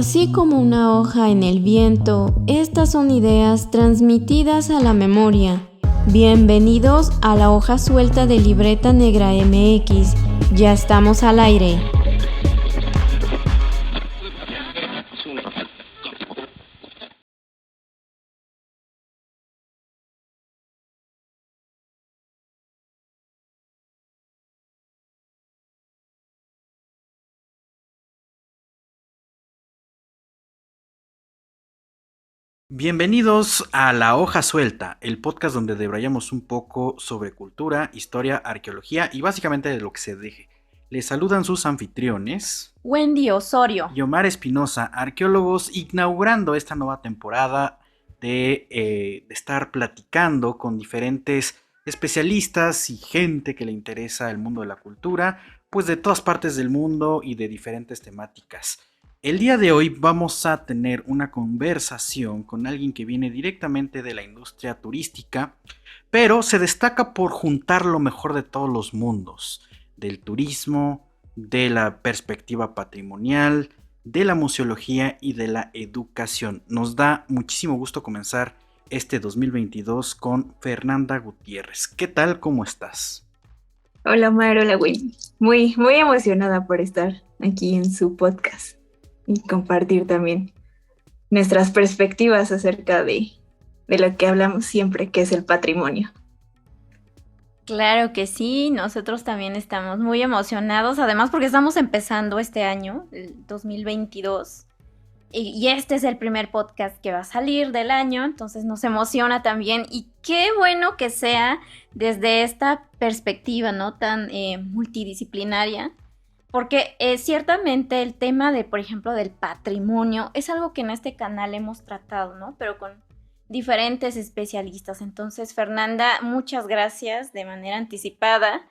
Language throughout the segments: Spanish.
Así como una hoja en el viento, estas son ideas transmitidas a la memoria. Bienvenidos a la hoja suelta de Libreta Negra MX. Ya estamos al aire. Bienvenidos a La Hoja Suelta, el podcast donde debrayamos un poco sobre cultura, historia, arqueología y básicamente de lo que se deje. Les saludan sus anfitriones, Wendy Osorio y Omar Espinosa, arqueólogos, inaugurando esta nueva temporada de estar platicando con diferentes especialistas y gente que le interesa el mundo de la cultura, pues de todas partes del mundo y de diferentes temáticas. El día de hoy vamos a tener una conversación con alguien que viene directamente de la industria turística, pero se destaca por juntar lo mejor de todos los mundos, del turismo, de la perspectiva patrimonial, de la museología y de la educación. Nos da muchísimo gusto comenzar este 2022 con Fernanda Gutiérrez. ¿Qué tal? ¿Cómo estás? Hola Omar, hola Wendy. Muy emocionada por estar aquí en su podcast y compartir también nuestras perspectivas acerca de lo que hablamos siempre, que es el patrimonio. Claro que sí, nosotros también estamos muy emocionados, además porque estamos empezando este año, el 2022, y este es el primer podcast que va a salir del año, entonces nos emociona también, y qué bueno que sea desde esta perspectiva, ¿no? Tan multidisciplinaria, porque ciertamente el tema de, por ejemplo, del patrimonio es algo que en este canal hemos tratado, ¿no? Pero con diferentes especialistas. Entonces, Fernanda, muchas gracias de manera anticipada.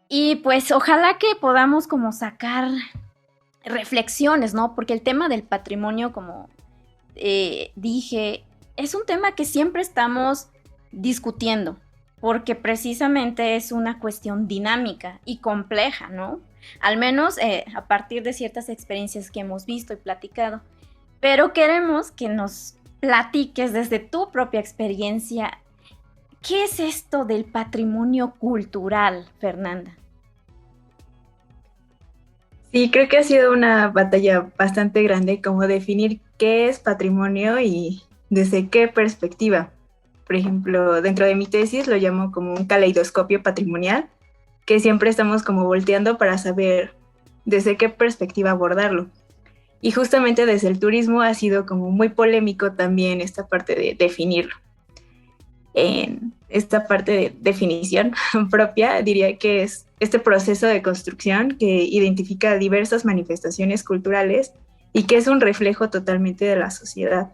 Y pues ojalá que podamos como sacar reflexiones, ¿no? Porque el tema del patrimonio, como dije, es un tema que siempre estamos discutiendo, porque precisamente es una cuestión dinámica y compleja, ¿no? Al menos a partir de ciertas experiencias que hemos visto y platicado. Pero queremos que nos platiques desde tu propia experiencia. ¿Qué es esto del patrimonio cultural, Fernanda? Sí, creo que ha sido una batalla bastante grande como definir qué es patrimonio y desde qué perspectiva. Por ejemplo, dentro de mi tesis lo llamo como un caleidoscopio patrimonial, que siempre estamos como volteando para saber desde qué perspectiva abordarlo. Y justamente desde el turismo ha sido como muy polémico también esta parte de definirlo. En esta parte de definición propia diría que es este proceso de construcción que identifica diversas manifestaciones culturales y que es un reflejo totalmente de la sociedad.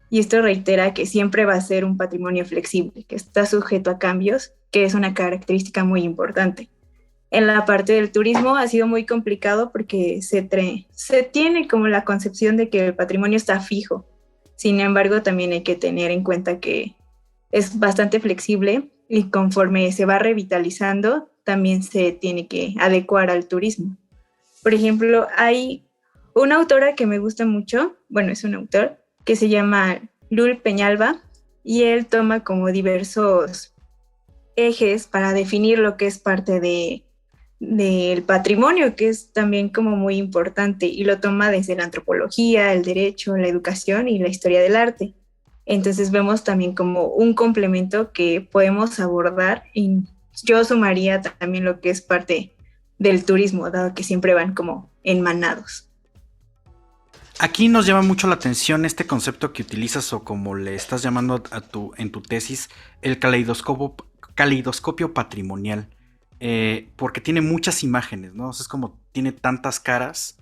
Y esto reitera que siempre va a ser un patrimonio flexible, que está sujeto a cambios, que es una característica muy importante. En la parte del turismo ha sido muy complicado porque se tiene como la concepción de que el patrimonio está fijo. Sin embargo, también hay que tener en cuenta que es bastante flexible y conforme se va revitalizando, también se tiene que adecuar al turismo. Por ejemplo, hay una autora que me gusta mucho, bueno, es un autor, que se llama Lul Peñalba, y él toma como diversos ejes para definir lo que es parte del patrimonio, que es también como muy importante, y lo toma desde la antropología, el derecho, la educación y la historia del arte. Entonces vemos también como un complemento que podemos abordar, y yo sumaría también lo que es parte del turismo, dado que siempre van como enmanados. Aquí nos llama mucho la atención este concepto que utilizas o como le estás llamando en tu tesis, el caleidoscopio patrimonial. Porque tiene muchas imágenes, ¿no? O sea, es como tiene tantas caras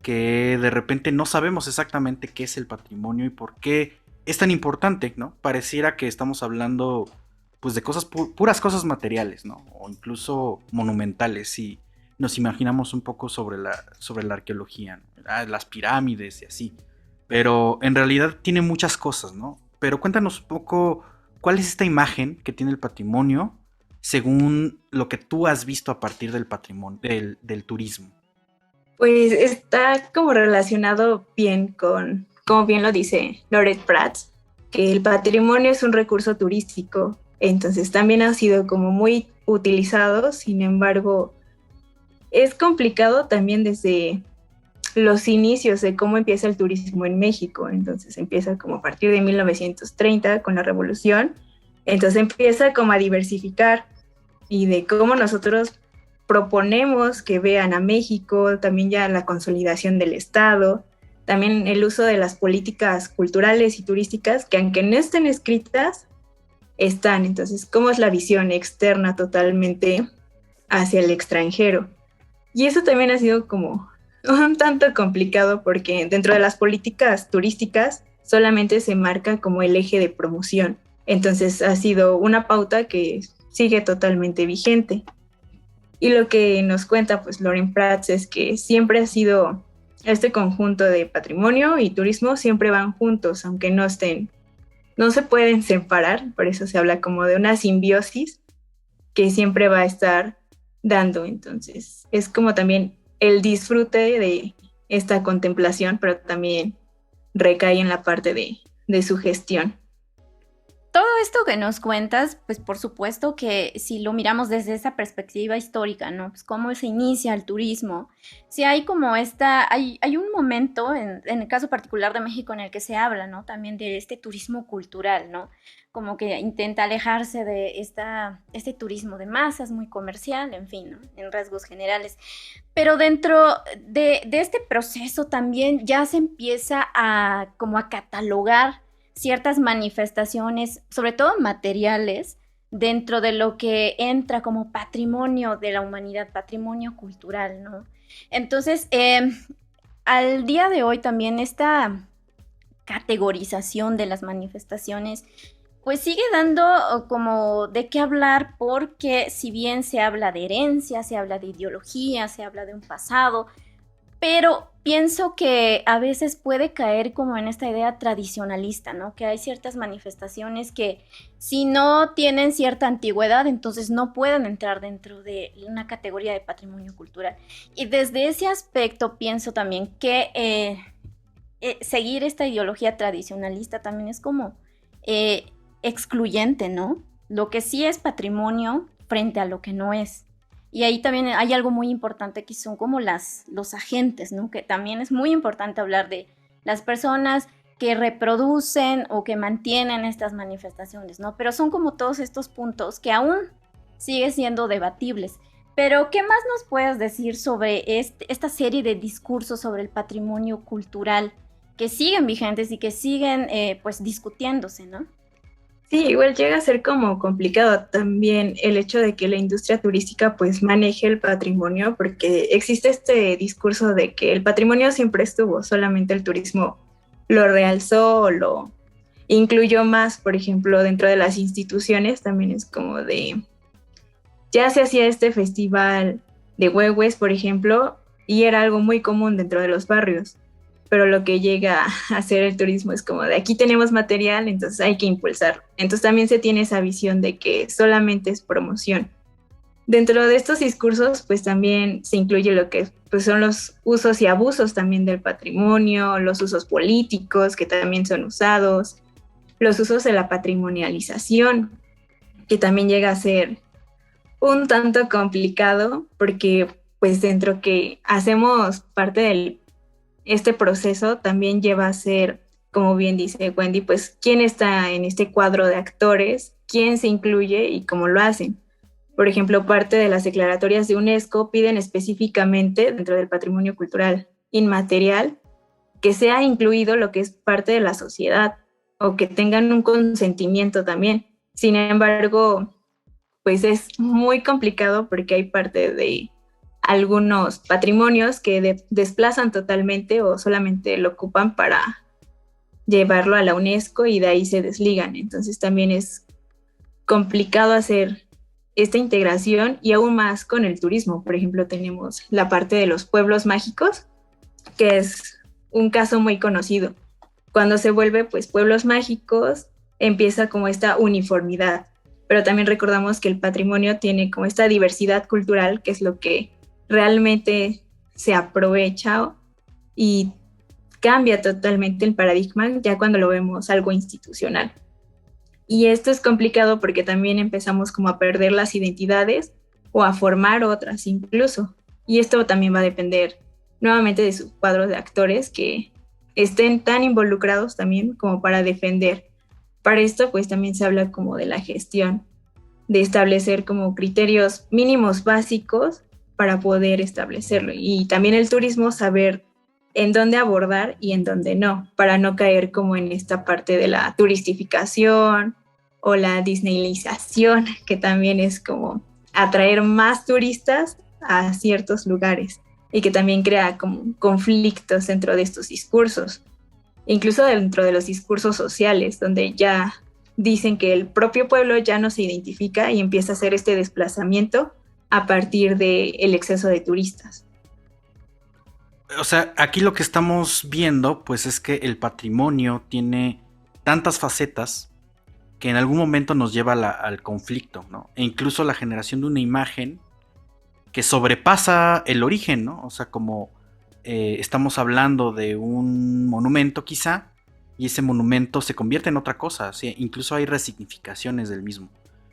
que de repente no sabemos exactamente qué es el patrimonio y por qué es tan importante, ¿no? Pareciera que estamos hablando pues de cosas puras cosas materiales, ¿no? O incluso monumentales y nos imaginamos un poco sobre la arqueología, ¿no? Las pirámides y así. Pero en realidad tiene muchas cosas, ¿no? Pero cuéntanos un poco cuál es esta imagen que tiene el patrimonio según lo que tú has visto a partir del patrimonio, del turismo. Pues está como relacionado bien con, como bien lo dice Loret Prats, que el patrimonio es un recurso turístico, entonces también ha sido como muy utilizado, sin embargo, es complicado también desde los inicios de cómo empieza el turismo en México. Entonces empieza como a partir de 1930 con la Revolución, entonces empieza como a diversificar y de cómo nosotros proponemos que vean a México, también ya la consolidación del Estado, también el uso de las políticas culturales y turísticas que aunque no estén escritas, están. Entonces, ¿cómo es la visión externa totalmente hacia el extranjero? Y eso también ha sido como un tanto complicado porque dentro de las políticas turísticas solamente se marca como el eje de promoción. Entonces ha sido una pauta que sigue totalmente vigente. Y lo que nos cuenta pues Loren Prats es que siempre ha sido este conjunto de patrimonio y turismo siempre van juntos, aunque no estén, no se pueden separar, por eso se habla como de una simbiosis que siempre va a estar dando. Entonces es como también el disfrute de esta contemplación, pero también recae en la parte de su gestión. Todo esto que nos cuentas, pues por supuesto que si lo miramos desde esa perspectiva histórica, ¿no? Pues cómo se inicia el turismo. Si hay como hay un momento en el caso particular de México en el que se habla, ¿no? También de este turismo cultural, ¿no? Como que intenta alejarse de este turismo de masas, muy comercial, en fin, ¿no? En rasgos generales. Pero dentro de este proceso también ya se empieza a como a catalogar ciertas manifestaciones, sobre todo materiales, dentro de lo que entra como patrimonio de la humanidad, patrimonio cultural, ¿no? Entonces, al día de hoy también esta categorización de las manifestaciones pues sigue dando como de qué hablar porque si bien se habla de herencia, se habla de ideología, se habla de un pasado, pero pienso que a veces puede caer como en esta idea tradicionalista, ¿no? Que hay ciertas manifestaciones que si no tienen cierta antigüedad, entonces no pueden entrar dentro de una categoría de patrimonio cultural. Y desde ese aspecto pienso también que seguir esta ideología tradicionalista también es como excluyente, ¿no? Lo que sí es patrimonio frente a lo que no es. Y ahí también hay algo muy importante que son como los agentes, ¿no? Que también es muy importante hablar de las personas que reproducen o que mantienen estas manifestaciones, ¿no? Pero son como todos estos puntos que aún siguen siendo debatibles. Pero, ¿qué más nos puedes decir sobre esta serie de discursos sobre el patrimonio cultural que siguen vigentes y que siguen, pues, discutiéndose, ¿no? Sí, igual llega a ser como complicado también el hecho de que la industria turística pues maneje el patrimonio, porque existe este discurso de que el patrimonio siempre estuvo, solamente el turismo lo realzó o lo incluyó más. Por ejemplo, dentro de las instituciones también es como de, ya se hacía este festival de huehues, por ejemplo, y era algo muy común dentro de los barrios, pero lo que llega a hacer el turismo es como de aquí tenemos material, entonces hay que impulsarlo. Entonces también se tiene esa visión de que solamente es promoción. Dentro de estos discursos, pues también se incluye lo que pues, son los usos y abusos también del patrimonio, los usos políticos que también son usados, los usos de la patrimonialización, que también llega a ser un tanto complicado porque pues dentro que hacemos parte del este proceso también lleva a ser, como bien dice Wendy, pues quién está en este cuadro de actores, quién se incluye y cómo lo hacen. Por ejemplo, parte de las declaratorias de UNESCO piden específicamente dentro del patrimonio cultural inmaterial que sea incluido lo que es parte de la sociedad o que tengan un consentimiento también. Sin embargo, pues es muy complicado porque hay parte de algunos patrimonios que desplazan totalmente o solamente lo ocupan para llevarlo a la UNESCO y de ahí se desligan. Entonces también es complicado hacer esta integración y aún más con el turismo. Por ejemplo, tenemos la parte de los pueblos mágicos, que es un caso muy conocido. Cuando se vuelve pues pueblos mágicos, empieza como esta uniformidad, pero también recordamos que el patrimonio tiene como esta diversidad cultural, que es lo que realmente se aprovecha y cambia totalmente el paradigma ya cuando lo vemos algo institucional. Y esto es complicado porque también empezamos como a perder las identidades o a formar otras incluso. Y esto también va a depender nuevamente de sus cuadros de actores que estén tan involucrados también como para defender. Para esto pues también se habla como de la gestión, de establecer como criterios mínimos básicos para poder establecerlo. Y también el turismo, saber en dónde abordar y en dónde no, para no caer como en esta parte de la turistificación o la disneylización, que también es como atraer más turistas a ciertos lugares y que también crea como conflictos dentro de estos discursos, incluso dentro de los discursos sociales, donde ya dicen que el propio pueblo ya no se identifica y empieza a hacer este desplazamiento a partir del exceso de turistas. O sea, aquí lo que estamos viendo, pues es que el patrimonio tiene tantas facetas que en algún momento nos lleva al conflicto, ¿no? E incluso la generación de una imagen que sobrepasa el origen, ¿no? O sea, como estamos hablando de un monumento quizá, y ese monumento se convierte en otra cosa, ¿sí? Incluso hay resignificaciones del mismo.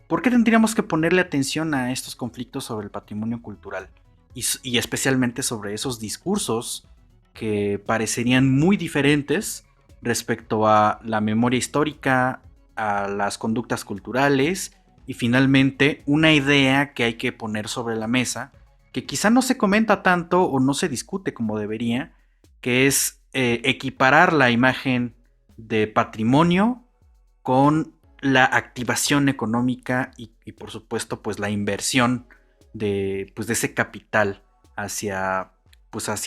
¿Por qué tendríamos que ponerle atención a estos conflictos sobre el patrimonio cultural? Y especialmente sobre esos discursos que parecerían muy diferentes respecto a la memoria histórica, a las conductas culturales y finalmente una idea que hay que poner sobre la mesa que quizá no se comenta tanto o no se discute como debería, que es equiparar la imagen de patrimonio con la activación económica y por supuesto pues la inversión de ese capital hacia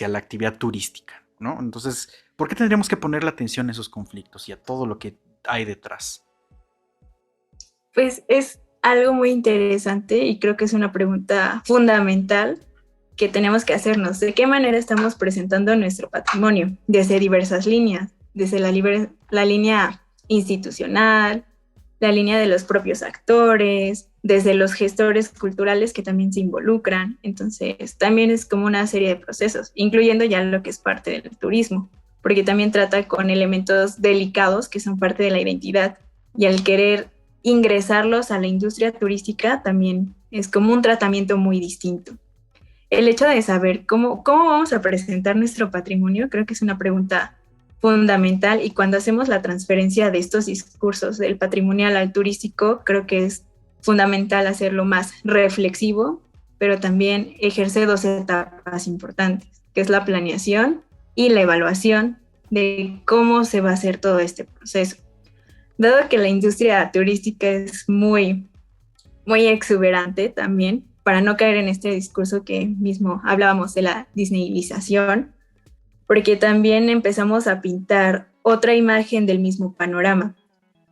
la actividad turística, ¿no? Entonces, ¿por qué tendríamos que ponerle atención a esos conflictos y a todo lo que hay detrás? Pues es algo muy interesante y creo que es una pregunta fundamental que tenemos que hacernos. ¿De qué manera estamos presentando nuestro patrimonio? Desde diversas líneas, desde la línea institucional, la línea de los propios actores, desde los gestores culturales que también se involucran. Entonces, también es como una serie de procesos, incluyendo ya lo que es parte del turismo, porque también trata con elementos delicados que son parte de la identidad y al querer ingresarlos a la industria turística también es como un tratamiento muy distinto. El hecho de saber cómo vamos a presentar nuestro patrimonio creo que es una pregunta fundamental, y cuando hacemos la transferencia de estos discursos del patrimonial al turístico, creo que es fundamental hacerlo más reflexivo, pero también ejerce dos etapas importantes, que es la planeación y la evaluación de cómo se va a hacer todo este proceso. Dado que la industria turística es muy, muy exuberante también, para no caer en este discurso que mismo hablábamos de la disneylización, porque también empezamos a pintar otra imagen del mismo panorama.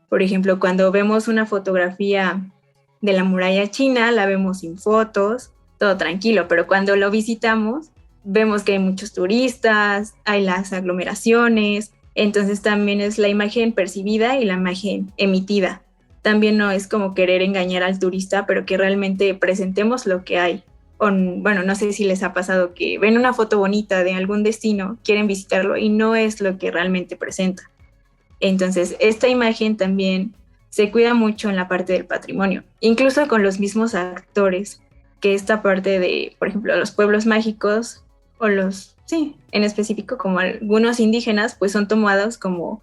Por ejemplo, cuando vemos una fotografía de la muralla china, la vemos sin fotos, todo tranquilo, pero cuando lo visitamos, vemos que hay muchos turistas, hay las aglomeraciones, entonces también es la imagen percibida y la imagen emitida. También no es como querer engañar al turista, pero que realmente presentemos lo que hay. Bueno, no sé si les ha pasado que ven una foto bonita de algún destino, quieren visitarlo y no es lo que realmente presenta. Entonces, esta imagen también se cuida mucho en la parte del patrimonio, incluso con los mismos actores, que esta parte de, por ejemplo, los pueblos mágicos o en específico como algunos indígenas, pues son tomados como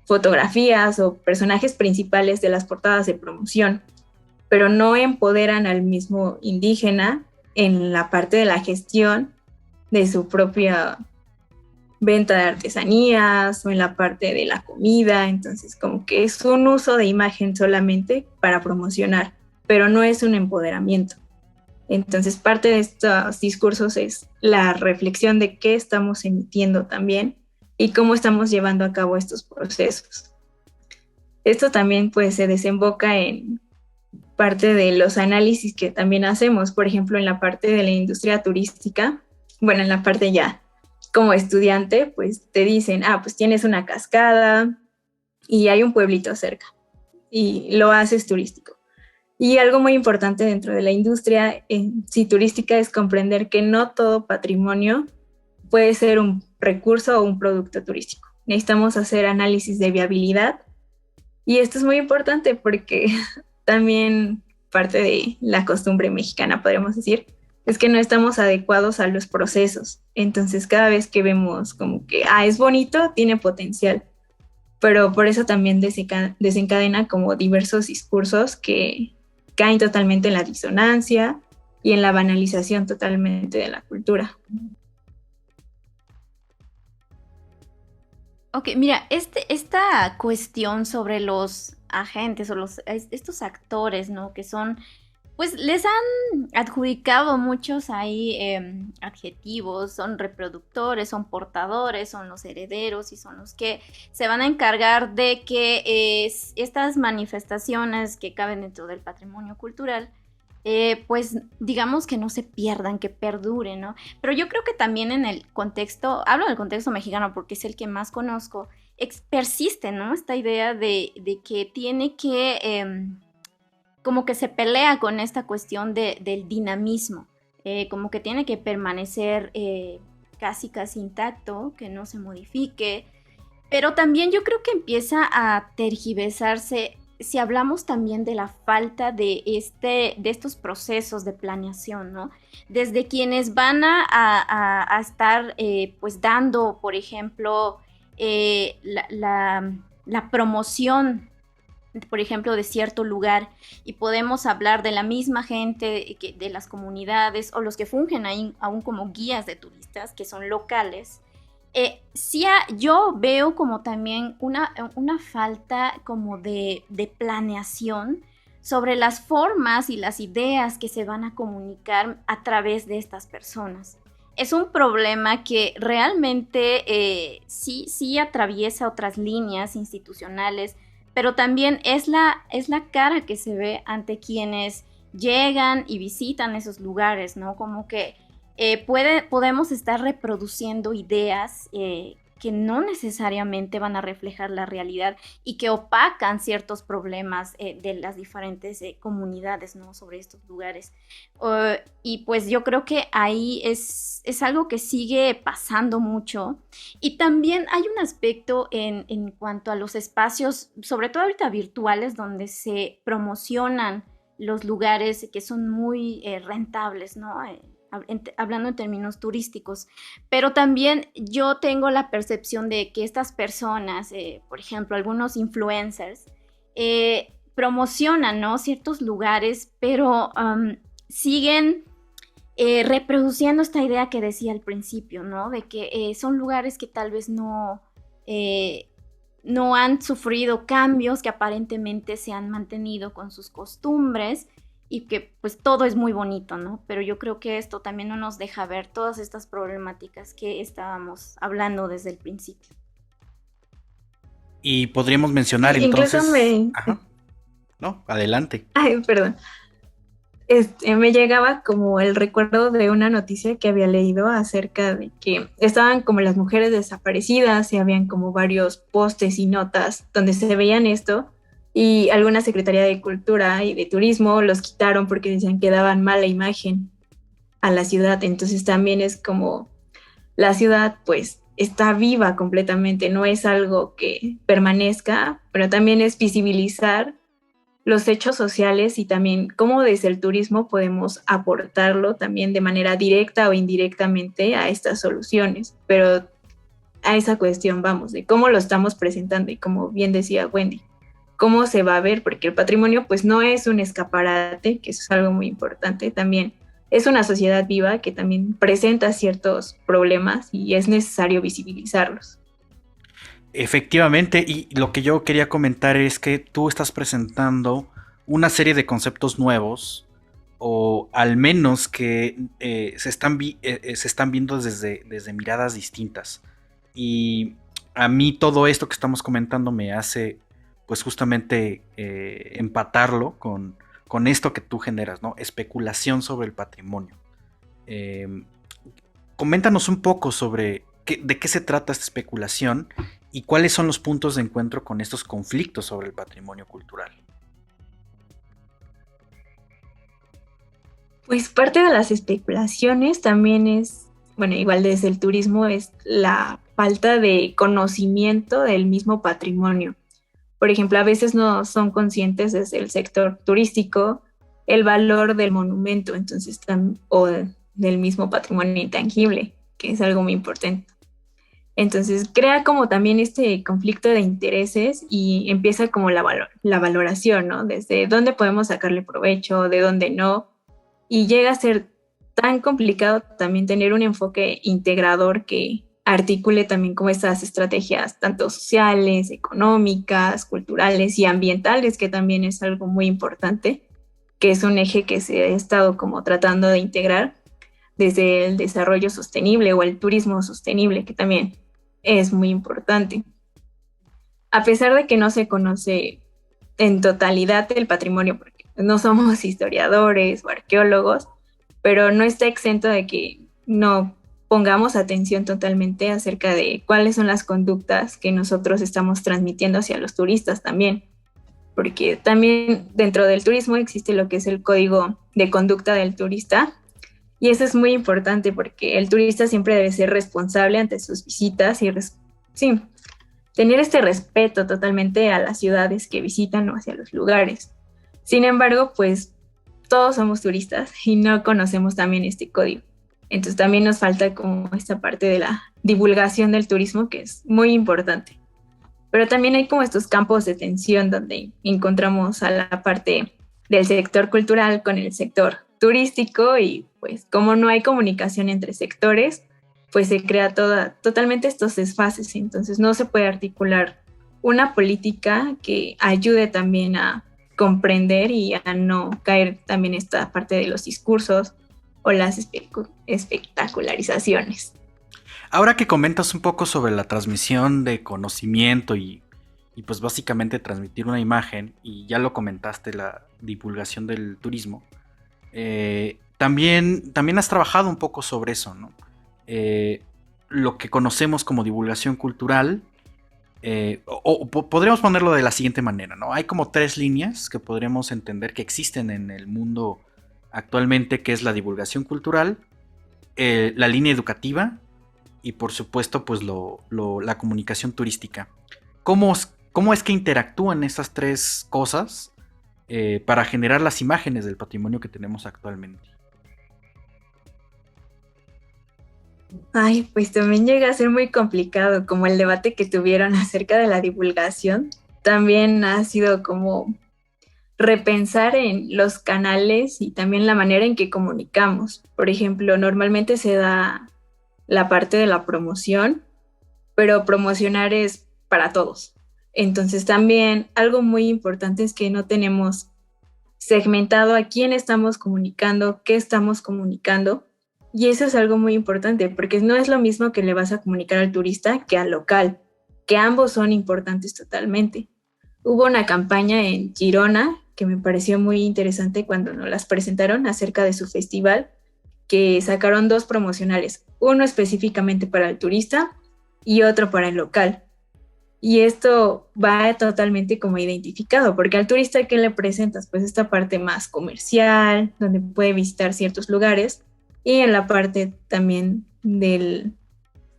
fotografías o personajes principales de las portadas de promoción, pero no empoderan al mismo indígena en la parte de la gestión de su propia venta de artesanías o en la parte de la comida. Entonces, como que es un uso de imagen solamente para promocionar, pero no es un empoderamiento. Entonces, parte de estos discursos es la reflexión de qué estamos emitiendo también y cómo estamos llevando a cabo estos procesos. Esto también pues se desemboca en parte de los análisis que también hacemos, por ejemplo, en la parte de la industria turística, bueno, en la parte ya como estudiante, pues te dicen, pues tienes una cascada y hay un pueblito cerca y lo haces turístico. Y algo muy importante dentro de la industria sí, turística es comprender que no todo patrimonio puede ser un recurso o un producto turístico. Necesitamos hacer análisis de viabilidad y esto es muy importante porque también parte de la costumbre mexicana, podríamos decir, es que no estamos adecuados a los procesos. Entonces, cada vez que vemos como que, es bonito, tiene potencial, pero por eso también desencadena como diversos discursos que caen totalmente en la disonancia y en la banalización totalmente de la cultura. Ok, mira, esta cuestión sobre los agentes o estos actores, ¿no? Que son, pues les han adjudicado muchos ahí adjetivos, son reproductores, son portadores, son los herederos y son los que se van a encargar de que estas manifestaciones que caben dentro del patrimonio cultural, pues digamos que no se pierdan, que perduren, ¿no? Pero yo creo que también en el contexto, hablo del contexto mexicano porque es el que más conozco, persiste, ¿no? Esta idea de que tiene que, como que se pelea con esta cuestión del dinamismo, como que tiene que permanecer casi intacto, que no se modifique, pero también yo creo que empieza a tergiversarse si hablamos también de la falta de estos procesos de planeación, ¿no? Desde quienes van a estar pues dando, por ejemplo, la promoción, por ejemplo, de cierto lugar, y podemos hablar de la misma gente de las comunidades o los que fungen ahí aún como guías de turistas, que son locales. Sí, yo veo como también una falta como de planeación sobre las formas y las ideas que se van a comunicar a través de estas personas. Es un problema que realmente sí atraviesa otras líneas institucionales, pero también es la cara que se ve ante quienes llegan y visitan esos lugares, ¿no? Como que podemos estar reproduciendo ideas que no necesariamente van a reflejar la realidad y que opacan ciertos problemas de las diferentes comunidades, ¿no? Sobre estos lugares. Y pues yo creo que ahí es algo que sigue pasando mucho. Y también hay un aspecto en cuanto a los espacios, sobre todo ahorita virtuales, donde se promocionan los lugares que son muy rentables, ¿no? Hablando en términos turísticos, pero también yo tengo la percepción de que estas personas, por ejemplo, algunos influencers, promocionan, ¿no? Ciertos lugares, pero siguen reproduciendo esta idea que decía al principio, ¿no? De que son lugares que tal vez no han sufrido cambios, que aparentemente se han mantenido con sus costumbres, y que pues todo es muy bonito, ¿no? Pero yo creo que esto también no nos deja ver todas estas problemáticas que estábamos hablando desde el principio. Y podríamos mencionar entonces... Ajá. No, adelante. Ay, perdón. Me llegaba como el recuerdo de una noticia que había leído acerca de que estaban como las mujeres desaparecidas y habían como varios postes y notas donde se veían esto. Y alguna Secretaría de Cultura y de Turismo los quitaron porque decían que daban mala imagen a la ciudad. Entonces también es como la ciudad pues está viva completamente, no es algo que permanezca, pero también es visibilizar los hechos sociales y también cómo desde el turismo podemos aportarlo también de manera directa o indirectamente a estas soluciones. Pero a esa cuestión vamos, de cómo lo estamos presentando y como bien decía Wendy, cómo se va a ver, porque el patrimonio pues no es un escaparate, que eso es algo muy importante, también es una sociedad viva que también presenta ciertos problemas y es necesario visibilizarlos. Efectivamente, y lo que yo quería comentar es que tú estás presentando una serie de conceptos nuevos, o al menos que se están viendo desde miradas distintas. Y a mí todo esto que estamos comentando me hace pues justamente empatarlo con esto que tú generas, ¿no? Especulación sobre el patrimonio. Coméntanos un poco sobre de qué se trata esta especulación y cuáles son los puntos de encuentro con estos conflictos sobre el patrimonio cultural. Pues parte de las especulaciones también es, bueno, igual desde el turismo, es la falta de conocimiento del mismo patrimonio. Por ejemplo, a veces no son conscientes desde el sector turístico el valor del monumento, entonces, o del mismo patrimonio intangible, que es algo muy importante. Entonces crea como también este conflicto de intereses y empieza como la valoración, ¿no? Desde dónde podemos sacarle provecho, de dónde no. Y llega a ser tan complicado también tener un enfoque integrador que articule también como estas estrategias tanto sociales, económicas, culturales y ambientales, que también es algo muy importante, que es un eje que se ha estado como tratando de integrar desde el desarrollo sostenible o el turismo sostenible, que también es muy importante. A pesar de que no se conoce en totalidad el patrimonio, porque no somos historiadores o arqueólogos, pero no está exento de que no pongamos atención totalmente acerca de cuáles son las conductas que nosotros estamos transmitiendo hacia los turistas también. Porque también dentro del turismo existe lo que es el código de conducta del turista, y eso es muy importante porque el turista siempre debe ser responsable ante sus visitas y sí, tener este respeto totalmente a las ciudades que visitan o hacia los lugares. Sin embargo, pues todos somos turistas y no conocemos también este código. Entonces también nos falta como esta parte de la divulgación del turismo, que es muy importante. Pero también hay como estos campos de tensión donde encontramos a la parte del sector cultural con el sector turístico, y pues como no hay comunicación entre sectores, pues se crea totalmente estos desfases. Entonces no se puede articular una política que ayude también a comprender y a no caer también esta parte de los discursos o las espectacularizaciones. Ahora que comentas un poco sobre la transmisión de conocimiento y pues básicamente transmitir una imagen, y ya lo comentaste, la divulgación del turismo, también has trabajado un poco sobre eso, ¿no? Lo que conocemos como divulgación cultural, podríamos ponerlo de la siguiente manera, ¿no? Hay como 3 líneas que podríamos entender que existen en el mundo actualmente, que es la divulgación cultural, la línea educativa y por supuesto pues la comunicación turística. ¿Cómo es que interactúan estas 3 cosas para generar las imágenes del patrimonio que tenemos actualmente? Ay, pues también llega a ser muy complicado, como el debate que tuvieron acerca de la divulgación. También ha sido como repensar en los canales y también la manera en que comunicamos. Por ejemplo, normalmente se da la parte de la promoción, pero promocionar es para todos. Entonces también algo muy importante es que no tenemos segmentado a quién estamos comunicando, qué estamos comunicando. Y eso es algo muy importante, porque no es lo mismo que le vas a comunicar al turista que al local, que ambos son importantes totalmente. Hubo una campaña en Girona que me pareció muy interesante cuando nos las presentaron acerca de su festival, que sacaron 2 promocionales, uno específicamente para el turista y otro para el local. Y esto va totalmente como identificado, porque al turista, ¿qué le presentas? Pues esta parte más comercial, donde puede visitar ciertos lugares, y en la parte también del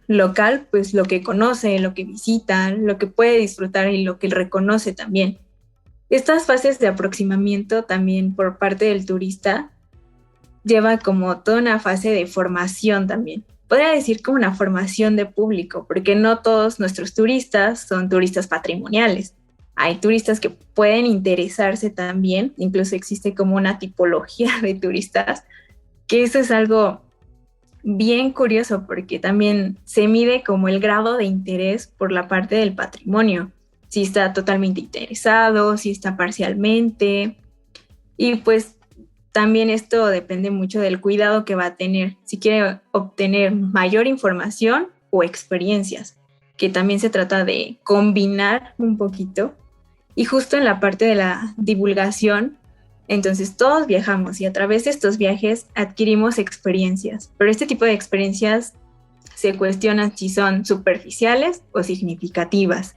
local, pues lo que conoce, lo que visita, lo que puede disfrutar y lo que reconoce también. Estas fases de aproximamiento también por parte del turista lleva como toda una fase de formación también. Podría decir como una formación de público, porque no todos nuestros turistas son turistas patrimoniales. Hay turistas que pueden interesarse también, incluso existe como una tipología de turistas, que eso es algo bien curioso porque también se mide como el grado de interés por la parte del patrimonio, si está totalmente interesado, si está parcialmente, y pues también esto depende mucho del cuidado que va a tener, si quiere obtener mayor información o experiencias, que también se trata de combinar un poquito. Y justo en la parte de la divulgación, entonces todos viajamos y a través de estos viajes adquirimos experiencias, pero este tipo de experiencias se cuestionan si son superficiales o significativas.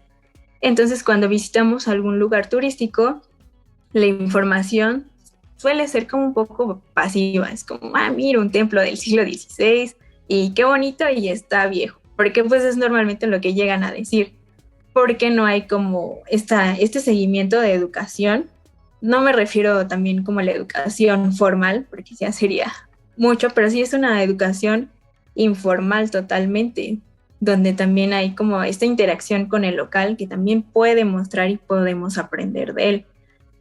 Entonces cuando visitamos algún lugar turístico, la información suele ser como un poco pasiva, es como, mira, un templo del siglo XVI y qué bonito y está viejo, porque pues es normalmente lo que llegan a decir, porque no hay como este seguimiento de educación. No me refiero también como a la educación formal, porque ya sería mucho, pero sí es una educación informal totalmente, donde también hay como esta interacción con el local que también puede mostrar y podemos aprender de él.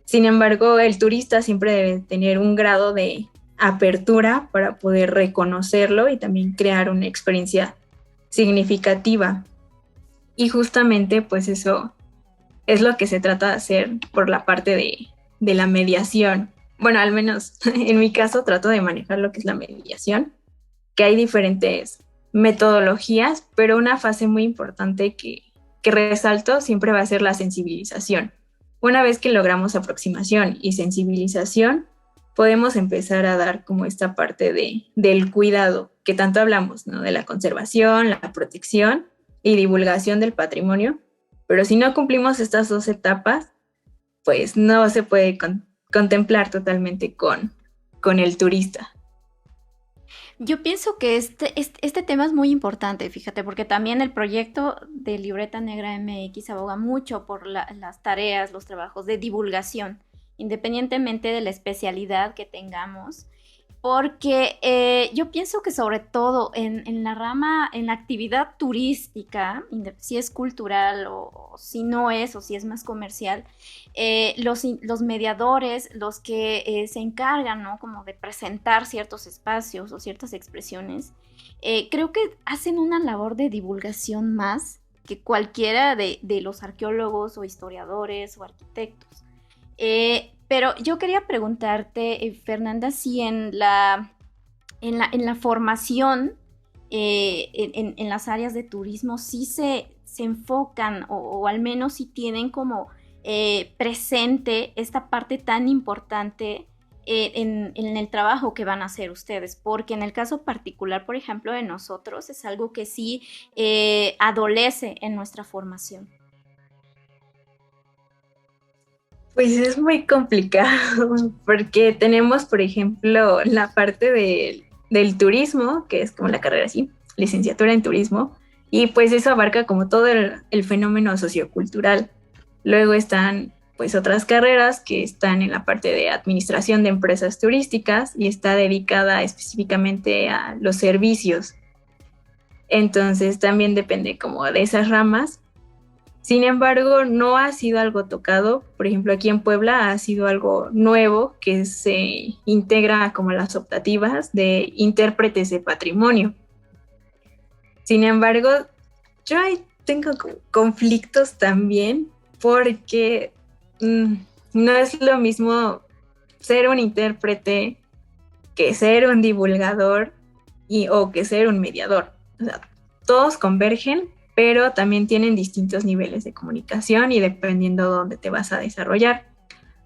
Sin embargo, el turista siempre debe tener un grado de apertura para poder reconocerlo y también crear una experiencia significativa. Y justamente pues eso es lo que se trata de hacer por la parte de la mediación. Bueno, al menos en mi caso trato de manejar lo que es la mediación, que hay diferentes metodologías, pero una fase muy importante que resalto siempre va a ser la sensibilización. Una vez que logramos aproximación y sensibilización, podemos empezar a dar como esta parte del cuidado, que tanto hablamos, ¿no? De la conservación, la protección y divulgación del patrimonio, pero si no cumplimos estas dos etapas, pues no se puede contemplar totalmente con el turista. Yo pienso que este tema es muy importante, fíjate, porque también el proyecto de Libreta Negra MX aboga mucho por las tareas, los trabajos de divulgación, independientemente de la especialidad que tengamos, porque yo pienso que sobre todo en la rama, en la actividad turística, si es cultural o si no es, o si es más comercial, los mediadores, los que se encargan, ¿no? Como de presentar ciertos espacios o ciertas expresiones, creo que hacen una labor de divulgación más que cualquiera de los arqueólogos o historiadores o arquitectos. Pero yo quería preguntarte, Fernanda, si en la formación en las áreas de turismo sí se enfocan o al menos sí tienen como presente esta parte tan importante en el trabajo que van a hacer ustedes, porque en el caso particular, por ejemplo, de nosotros, es algo que sí adolece en nuestra formación. Pues es muy complicado porque tenemos, por ejemplo, la parte del turismo, que es como la carrera así, licenciatura en turismo, y pues eso abarca como todo el fenómeno sociocultural. Luego están pues otras carreras que están en la parte de administración de empresas turísticas y está dedicada específicamente a los servicios. Entonces también depende como de esas ramas. Sin embargo, no ha sido algo tocado. Por ejemplo, aquí en Puebla ha sido algo nuevo que se integra como las optativas de intérpretes de patrimonio. Sin embargo, yo ahí tengo conflictos también porque no es lo mismo ser un intérprete que ser un divulgador o que ser un mediador. O sea, todos convergen, pero también tienen distintos niveles de comunicación y dependiendo de dónde te vas a desarrollar.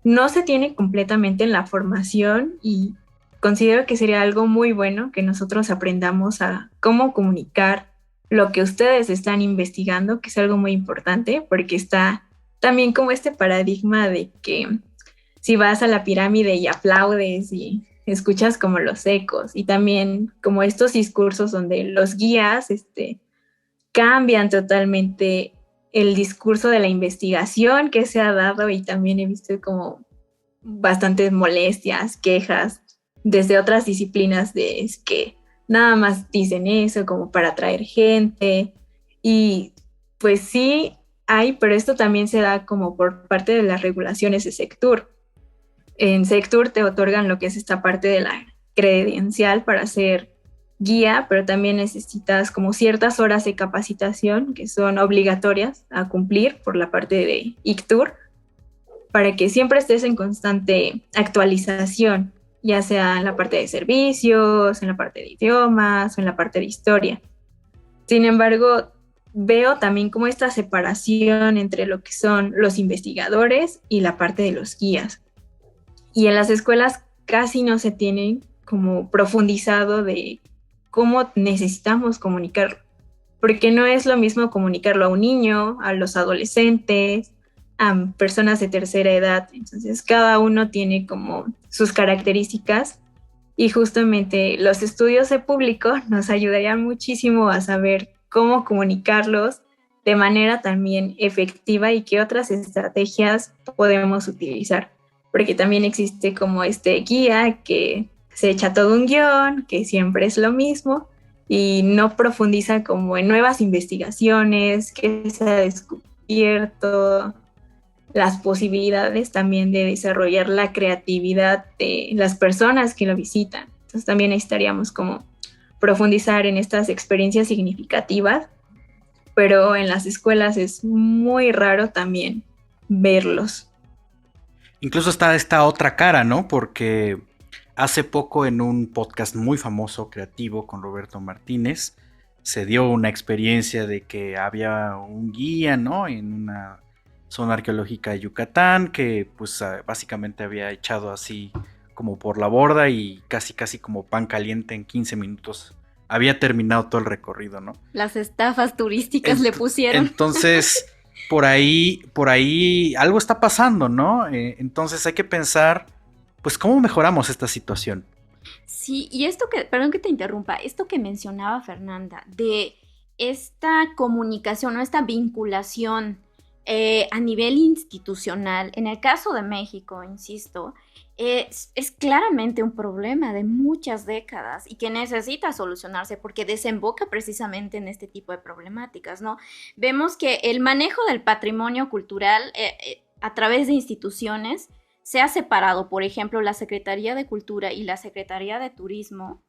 No se tiene completamente en la formación y considero que sería algo muy bueno que nosotros aprendamos a cómo comunicar lo que ustedes están investigando, que es algo muy importante porque está también como este paradigma de que si vas a la pirámide y aplaudes y escuchas como los ecos y también como estos discursos donde los guías cambian totalmente el discurso de la investigación que se ha dado y también he visto como bastantes molestias, quejas desde otras disciplinas de es que nada más dicen eso como para atraer gente y pues sí hay, pero esto también se da como por parte de las regulaciones de Sectur. En Sectur te otorgan lo que es esta parte de la credencial para ser guía, pero también necesitas como ciertas horas de capacitación que son obligatorias a cumplir por la parte de ICTUR para que siempre estés en constante actualización, ya sea en la parte de servicios, en la parte de idiomas o en la parte de historia. Sin embargo, veo también como esta separación entre lo que son los investigadores y la parte de los guías. Y en las escuelas casi no se tienen como profundizado de cómo necesitamos comunicarlo, porque no es lo mismo comunicarlo a un niño, a los adolescentes, a personas de tercera edad. Entonces, cada uno tiene como sus características y justamente los estudios de público nos ayudarían muchísimo a saber cómo comunicarlos de manera también efectiva y qué otras estrategias podemos utilizar. Porque también existe como guía que se echa todo un guión, que siempre es lo mismo y no profundiza como en nuevas investigaciones, que se ha descubierto, las posibilidades también de desarrollar la creatividad de las personas que lo visitan. Entonces también necesitaríamos como profundizar en estas experiencias significativas, pero en las escuelas es muy raro también verlos. Incluso está esta otra cara, ¿no? Porque hace poco en un podcast muy famoso, creativo, con Roberto Martínez, se dio una experiencia de que había un guía, ¿no? En una zona arqueológica de Yucatán que pues básicamente había echado así como por la borda y casi como pan caliente en 15 minutos había terminado todo el recorrido, ¿no? Las estafas turísticas le pusieron. Entonces, por ahí algo está pasando, ¿no? Entonces hay que pensar, pues, ¿cómo mejoramos esta situación? Sí, y perdón que te interrumpa, esto que mencionaba Fernanda, de esta comunicación o esta vinculación a nivel institucional, en el caso de México, insisto, es claramente un problema de muchas décadas y que necesita solucionarse porque desemboca precisamente en este tipo de problemáticas, ¿no? Vemos que el manejo del patrimonio cultural a través de instituciones se ha separado. Por ejemplo, la Secretaría de Cultura y la Secretaría de Turismo,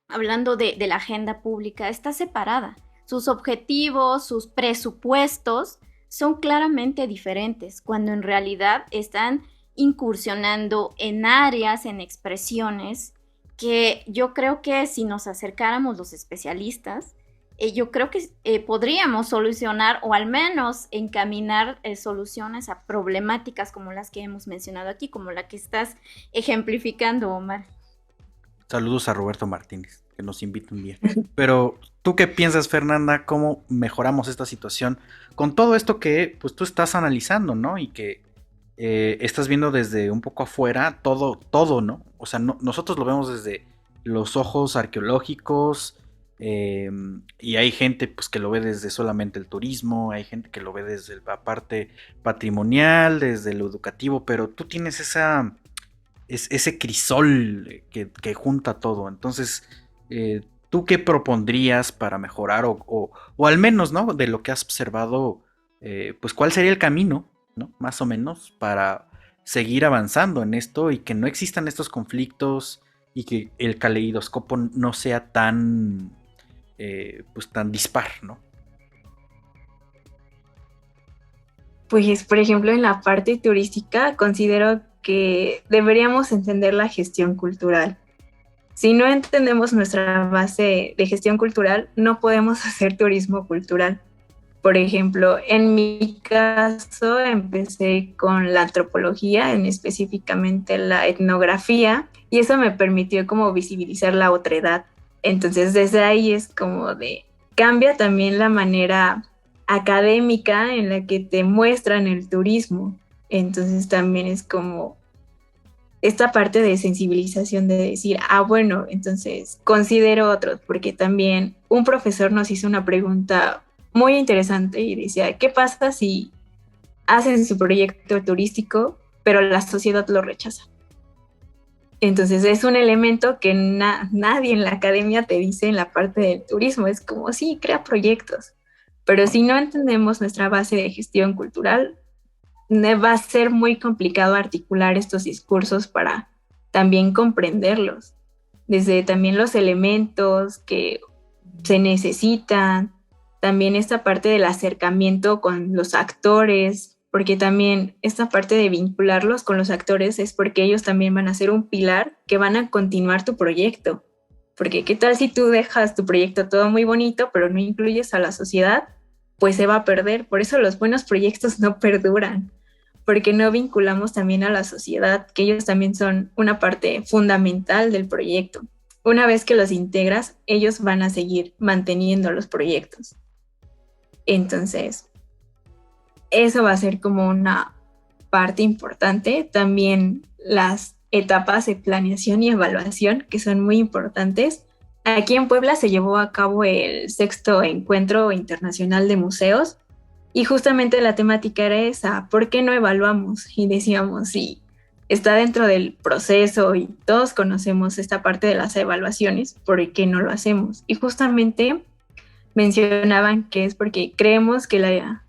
hablando de la agenda pública, está separada. Sus objetivos, sus presupuestos son claramente diferentes, cuando en realidad están incursionando en áreas, en expresiones, que yo creo que si nos acercáramos los especialistas, yo creo que podríamos solucionar o al menos encaminar soluciones a problemáticas como las que hemos mencionado aquí, como la que estás ejemplificando, Omar. Saludos a Roberto Martínez, que nos invita un día. Pero, ¿tú qué piensas, Fernanda? ¿Cómo mejoramos esta situación con todo esto que pues tú estás analizando, ¿no? Y que estás viendo desde un poco afuera todo, ¿no? O sea, nosotros lo vemos desde los ojos arqueológicos, y hay gente pues que lo ve desde solamente el turismo, hay gente que lo ve desde la parte patrimonial, desde lo educativo, pero tú tienes ese crisol que junta todo. Entonces, ¿tú qué propondrías para mejorar o al menos, ¿no? De lo que has observado, pues cuál sería el camino, ¿no? Más o menos para seguir avanzando en esto y que no existan estos conflictos y que el caleidoscopo no sea tan pues tan dispar, ¿no? Pues, por ejemplo, en la parte turística considero que deberíamos entender la gestión cultural. Si no entendemos nuestra base de gestión cultural, no podemos hacer turismo cultural. Por ejemplo, en mi caso empecé con la antropología, específicamente la etnografía, y eso me permitió como visibilizar la otredad. Entonces, desde ahí es como de, cambia también la manera académica en la que te muestran el turismo. Entonces, también es como esta parte de sensibilización de decir, bueno, entonces considero otros, porque también un profesor nos hizo una pregunta muy interesante y decía, ¿qué pasa si hacen su proyecto turístico, pero la sociedad lo rechaza? Entonces es un elemento que nadie en la academia te dice en la parte del turismo. Es como, sí, crea proyectos, pero si no entendemos nuestra base de gestión cultural, va a ser muy complicado articular estos discursos para también comprenderlos. Desde también los elementos que se necesitan, también esta parte del acercamiento con los actores, porque también esta parte de vincularlos con los actores es porque ellos también van a ser un pilar que van a continuar tu proyecto. Porque qué tal si tú dejas tu proyecto todo muy bonito, pero no incluyes a la sociedad, pues se va a perder. Por eso los buenos proyectos no perduran, porque no vinculamos también a la sociedad, que ellos también son una parte fundamental del proyecto. Una vez que los integras, ellos van a seguir manteniendo los proyectos. Entonces, eso va a ser como una parte importante. También las etapas de planeación y evaluación, que son muy importantes. Aquí en Puebla se llevó a cabo el 6º Encuentro Internacional de Museos y justamente la temática era esa: ¿por qué no evaluamos? Y decíamos, sí, está dentro del proceso y todos conocemos esta parte de las evaluaciones, ¿por qué no lo hacemos? Y justamente mencionaban que es porque creemos que la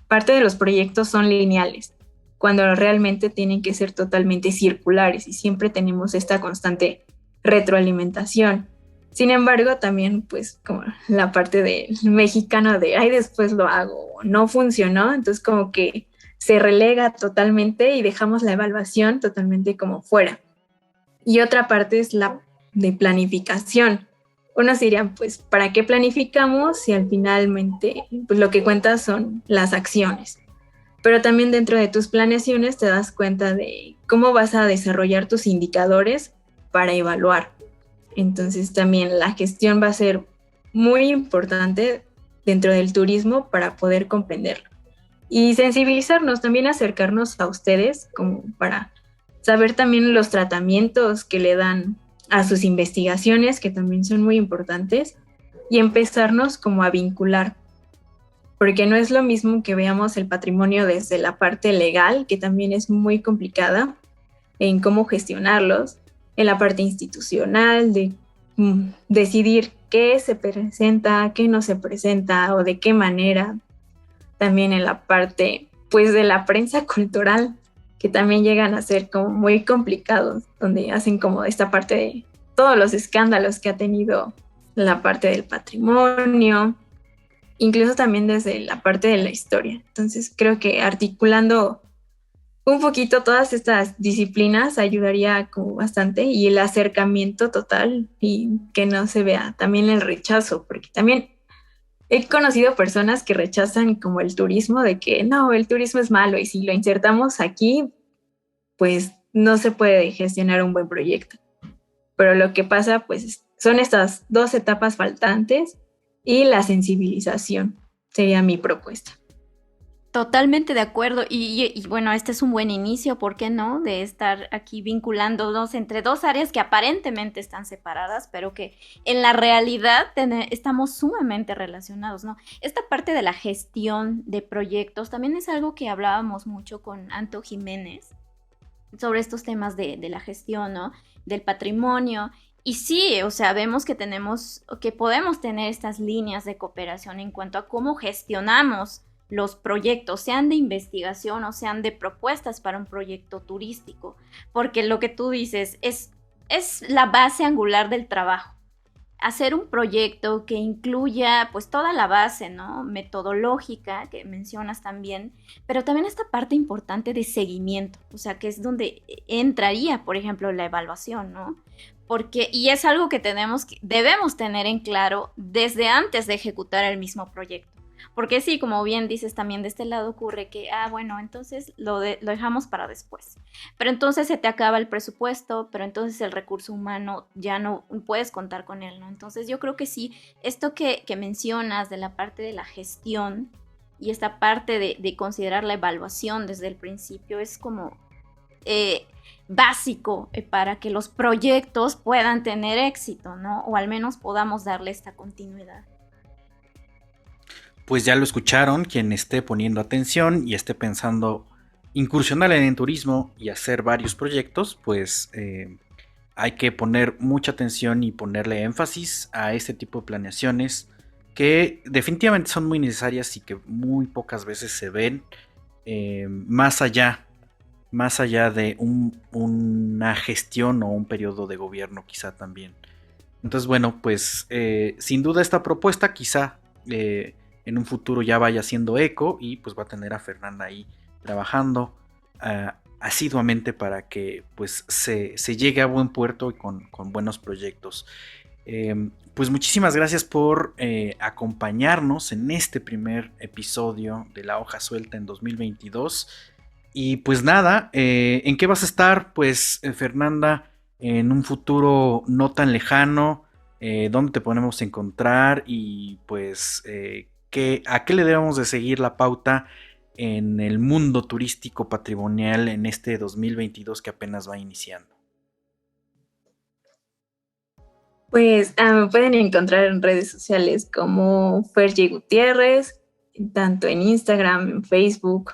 parte de los proyectos son lineales, cuando realmente tienen que ser totalmente circulares y siempre tenemos esta constante retroalimentación. Sin embargo, también pues como la parte del mexicano de, ay, después lo hago, no funcionó, entonces como que se relega totalmente y dejamos la evaluación totalmente como fuera. Y otra parte es la de planificación. Unos dirían, pues, ¿para qué planificamos si al finalmente pues, lo que cuenta son las acciones? Pero también dentro de tus planeaciones te das cuenta de cómo vas a desarrollar tus indicadores para evaluar. Entonces también la gestión va a ser muy importante dentro del turismo para poder comprenderlo. Y sensibilizarnos, también acercarnos a ustedes como para saber también los tratamientos que le dan a sus investigaciones, que también son muy importantes, y empezarnos como a vincular, porque no es lo mismo que veamos el patrimonio desde la parte legal, que también es muy complicada en cómo gestionarlos, en la parte institucional, de decidir qué se presenta, qué no se presenta o de qué manera, también en la parte pues de la prensa cultural, que también llegan a ser como muy complicados, donde hacen como esta parte de todos los escándalos que ha tenido la parte del patrimonio, incluso también desde la parte de la historia. Entonces creo que articulando un poquito todas estas disciplinas ayudaría como bastante, y el acercamiento total y que no se vea también el rechazo, porque también he conocido personas que rechazan como el turismo, de que no, el turismo es malo y si lo insertamos aquí, pues no se puede gestionar un buen proyecto. Pero lo que pasa pues son estas 2 etapas faltantes y la sensibilización sería mi propuesta. Totalmente de acuerdo y bueno, este es un buen inicio, ¿por qué no? De estar aquí vinculándonos entre 2 áreas que aparentemente están separadas, pero que en la realidad estamos sumamente relacionados, ¿no? Esta parte de la gestión de proyectos también es algo que hablábamos mucho con Anto Jiménez sobre estos temas de la gestión, ¿no? Del patrimonio. Y sí, o sea, vemos que podemos tener estas líneas de cooperación en cuanto a cómo gestionamos los proyectos, sean de investigación o sean de propuestas para un proyecto turístico, porque lo que tú dices es la base angular del trabajo. Hacer un proyecto que incluya pues toda la base, ¿no? Metodológica que mencionas también, pero también esta parte importante de seguimiento, o sea, que es donde entraría, por ejemplo, la evaluación, ¿no? Y es algo que debemos tener en claro desde antes de ejecutar el mismo proyecto. Porque sí, como bien dices, también de este lado ocurre que, bueno, entonces lo dejamos para después. Pero entonces se te acaba el presupuesto, pero entonces el recurso humano ya no puedes contar con él, ¿no? Entonces yo creo que sí, esto que mencionas de la parte de la gestión y esta parte de considerar la evaluación desde el principio es como básico para que los proyectos puedan tener éxito, ¿no? O al menos podamos darle esta continuidad. Pues ya lo escucharon, quien esté poniendo atención y esté pensando incursionar en el turismo y hacer varios proyectos, pues hay que poner mucha atención y ponerle énfasis a este tipo de planeaciones que definitivamente son muy necesarias y que muy pocas veces se ven más allá de una gestión o un periodo de gobierno quizá también. Entonces bueno, pues sin duda esta propuesta quizá en un futuro ya vaya haciendo eco y pues va a tener a Fernanda ahí trabajando asiduamente para que pues se llegue a buen puerto y con buenos proyectos. Pues muchísimas gracias por acompañarnos en este primer episodio de La Hoja Suelta en 2022 y pues nada, ¿en qué vas a estar pues Fernanda en un futuro no tan lejano? ¿Dónde te podemos encontrar? Y pues ¿a qué le debemos de seguir la pauta en el mundo turístico patrimonial en este 2022 que apenas va iniciando? Pues me pueden encontrar en redes sociales como Fergie Gutiérrez, tanto en Instagram, en Facebook.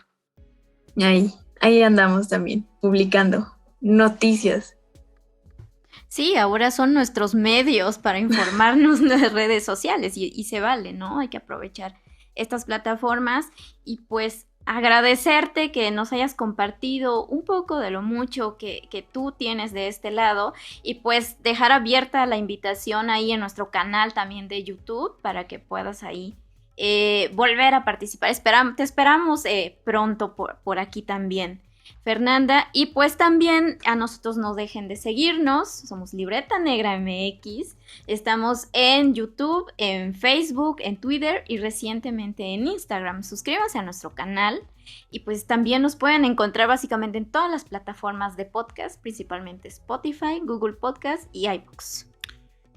Ahí andamos también, publicando noticias. Sí, ahora son nuestros medios para informarnos en las redes sociales y se vale, ¿no? Hay que aprovechar estas plataformas y pues agradecerte que nos hayas compartido un poco de lo mucho que tú tienes de este lado y pues dejar abierta la invitación ahí en nuestro canal también de YouTube para que puedas ahí volver a participar. Te esperamos pronto por aquí también, Fernanda. Y pues también a nosotros no dejen de seguirnos. Somos Libreta Negra MX. Estamos en YouTube, en Facebook, en Twitter y recientemente en Instagram. Suscríbanse a nuestro canal. Y pues también nos pueden encontrar básicamente en todas las plataformas de podcast, principalmente Spotify, Google Podcast y iVoox.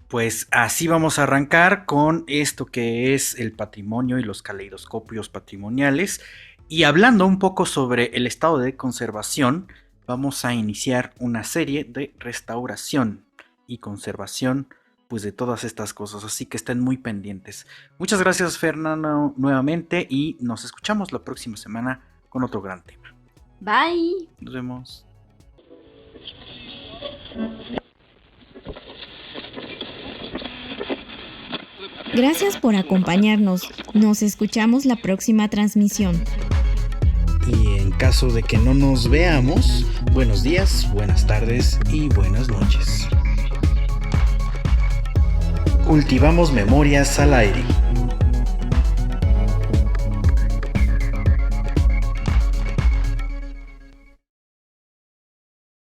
Pues así vamos a arrancar con esto que es el patrimonio y los caleidoscopios patrimoniales. Y hablando un poco sobre el estado de conservación, vamos a iniciar una serie de restauración y conservación pues de todas estas cosas, así que estén muy pendientes. Muchas gracias, Fernando, nuevamente, y nos escuchamos la próxima semana con otro gran tema. Bye. Nos vemos. Gracias por acompañarnos. Nos escuchamos la próxima transmisión. Y en caso de que no nos veamos, buenos días, buenas tardes y buenas noches. Cultivamos memorias al aire.